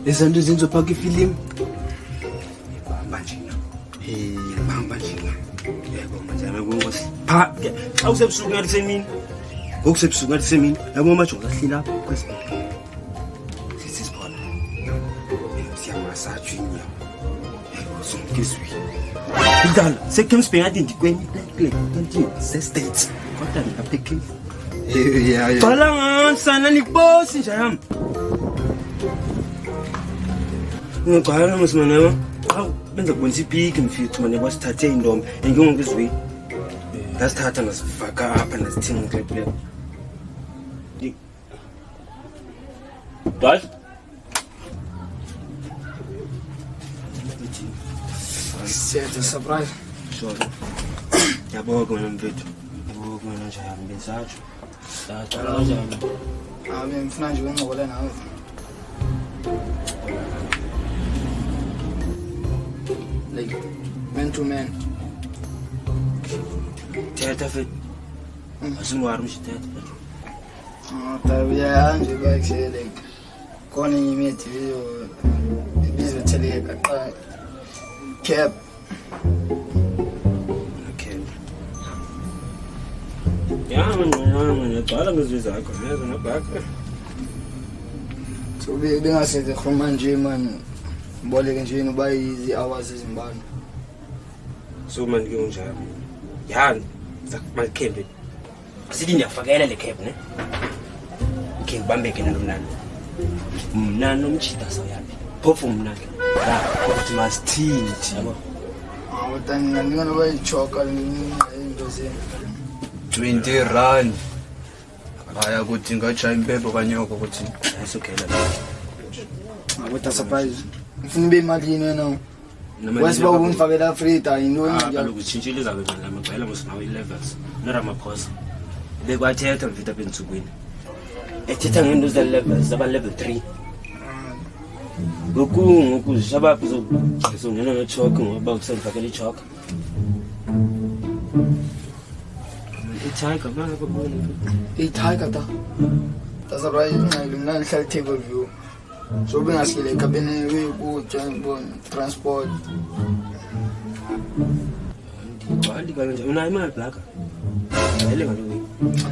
Essa ndio zinzopaka ifilimu. Ngihamba njina. Ngihamba njina. Yebo manje ngokuthi pha awusebusuku ngathi semini. Ngokusebusuku ngathi semini. Yabo manje ngahlila lapho kwesibili. Sithi sibona. Siyamasaji nya. Yebo sonkizwi. Idala sekemsibhe ngathi ndikweni kanti sestate. Kodwa ngaphekke. Yeah. Bhala ngansana nibosi nje yami. Ngibhala msimane yami. Awu benza kubonisa ipiki mfethu manje kwasithathe indombe engingokuzwi. Ngasithatha ngasifaka apha nasithinga kleple. Bas? Certo, surprise. Sure. Yabonga mina mfethu. Yabonga mina nje yami benzathi. Dada kanjani? Mina ngifuna nje ukuncokola nawe. Like man to man. Thetha fethu. Asingwari mshithetha fethu. Tabuya nje bakhe like khona imithi bizotheleka qa cap. Ja, man, ngiyaqala ngizwe zakho lezo nabhaka. So bengasenze khoma nje man. Mboleke nje noba izi hours ezimbani. So man ke unjalo. Yani, zakumakhembe. Sithi ngiyafakela le cap ne. Ke ngibambeke nalomnana. Mna nomchita soyapi. Phofu mna ke. La, ukuthi masithinti yabo. Awutani ngingana bayichoka into ze. 20 rand. Aya kuthi ngacha impepho kanyoko kuthi Asukela. Awuta surprise. Ngifuna ibe imali wena. Wasiba ungifakela free time into kaloku tshintshile zabe manje amagcela mosinawo i-levels noramaphosa bekwathetha mfethu apha entsukwini ethetha ngento ze-levels zaba level 3 ngoku shabaphi zongena nechok ngoba kusendifakela ichok itiger manje babona itiger ta surprise ngayilungana hlala table view. So bengasikile kabene ukutya transport. Ndibali kanje unayo imali blaka. Ngale ngalo.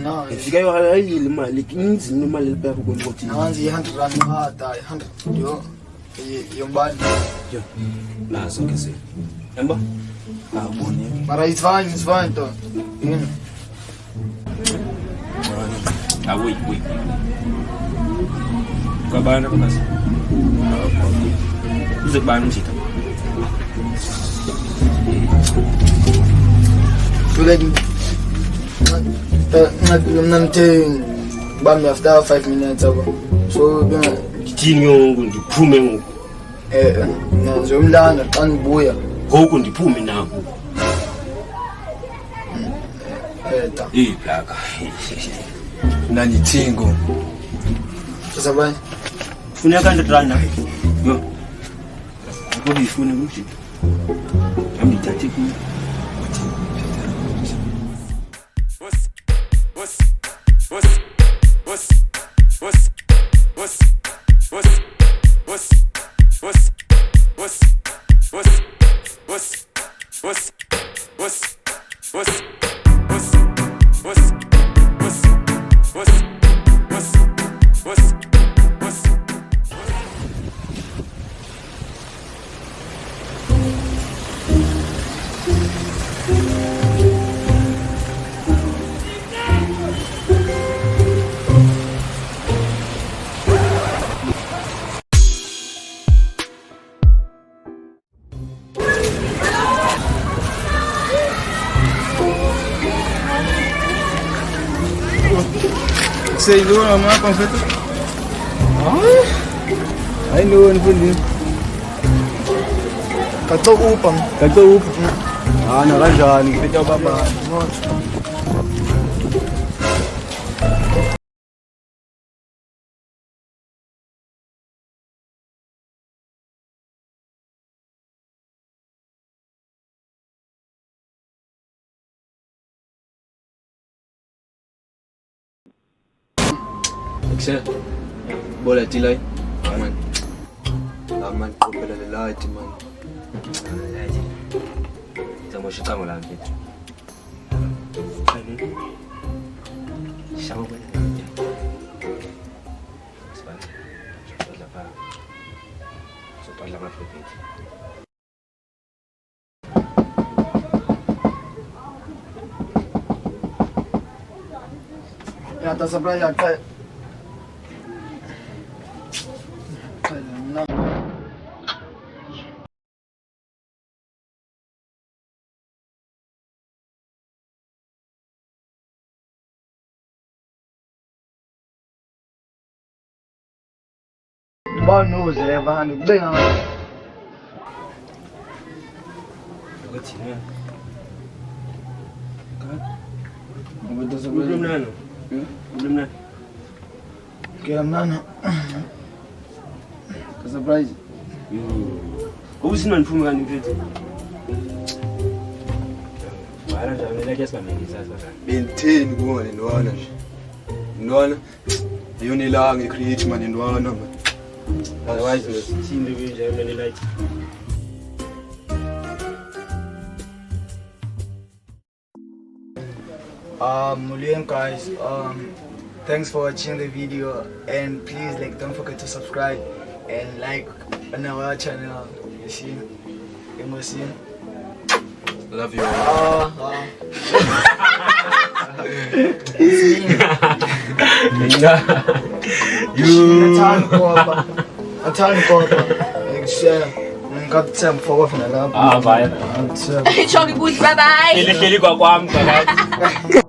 No. Ifika yo ayile imali inzi imali lepha ukuthi. Nanzi 100 rand ngada 100 yo. Yombani. Yo. Nazo ke se. Yamba? Abone. Mara it's fine to. Wait. Kabana kasi. Uzobana umshita. Tulagi. Namte bami after 5 minutes ago. So ngithinyongo ndiphume ngoku. Nazomlanda xa ndibuya. Ngoku ndiphume nawo. Ta. Blaka. nanithingo. Sasabani. Funeka 100 rand nayo. Yo. Ngoba ifuna umshita. Ngithathe ku. say doon ang mga pamfeto. Ay noon po din. Katuupang. Nakanjan. Pito pa ba? Excel. Bola tilay. Aman. Aman ko pala lalait man. Estamos chutando lá, Pedro. Chama o Pedro. Yata sa praia, kaya. Ball knows everyone bem a Rotina. Muito Belum na ano? Belum na. Kaya nana. Ka surprise. Ubusin man phuma ni Pedro. Mara jamu la kiasi kama hivi sasa. Bintini kuona ndwana nje. Ndwana. Yoni la ngicreate man ndwana man. Otherwise, we'll see the video many nights. Mulian guys, thanks for watching the video, and please don't forget to subscribe and like on our channel. You see, you must see. Love you. Atani kopa. Ngikat sem for na lapha. Bye. Choki good, bye bye. Hleli kwa kwami phakathi.